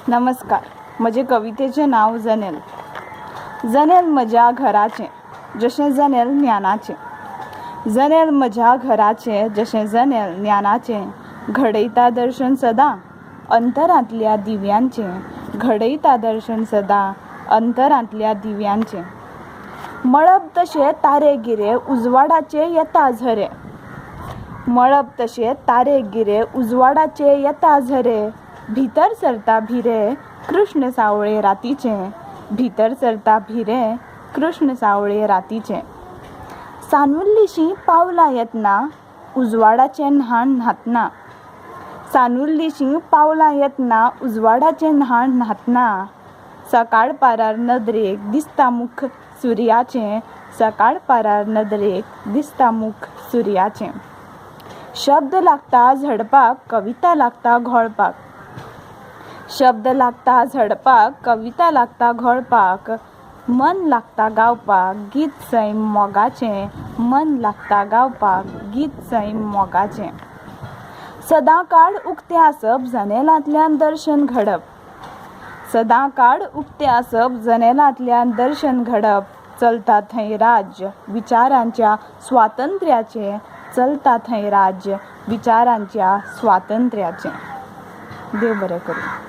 नमस्कार. म्हजे कवितेचे नाव जनेल. जनेल म्हज्या घराचे जशें जनेल ज्ञानाचे. जनेल म्हज्या घराचे जशें जनेल ज्ञानाचे. घडयता दर्शन सदां अंतरांतल्या दिव्यांचे. घडयता दर्शन सदां अंतरांतल्या दिव्यांचे. मळब तशे तारे गिरे उजवाडाचे येता झरे. मळब तशे तारे गिरे उजवाडाचे येता झरे. भितर सरता भिरे कृष्ण सावळे रातीचे. भितर सरता भिरे कृष्ण सावळे रातीचे. सानुल्लीशीं पावलां येतना उजवाडाचें न्हाण न्हातना. सानुल्लीशीं पावलां येतना उजवाडाचें न्हाण न्हातना. सकाळ पारार नदरेक दिसता मुख सुर्याचें. सकाळ पारार नदरेक दिसता मुख सुर्याचें. शब्द लागता झडपाक कविता लागता घोळपाक. शब्द लागता झडपाक कविता लागता घोळपाक. मन लागता गावपाक गीत सैम मोगाचें. मन लागता गावपाक गीत सैम मोगाचें. सदां काळ उक्तें आसप जनेलांतल्यान दर्शन घडप. सदां काळ उक्तें आसप जनेलांतल्यान दर्शन घडप. चलता थंय राज्य विचारांच्या स्वातंत्र्याचें. चलता थंय राज्य विचारांच्या स्वातंत्र्याचें. देव बरें करूं.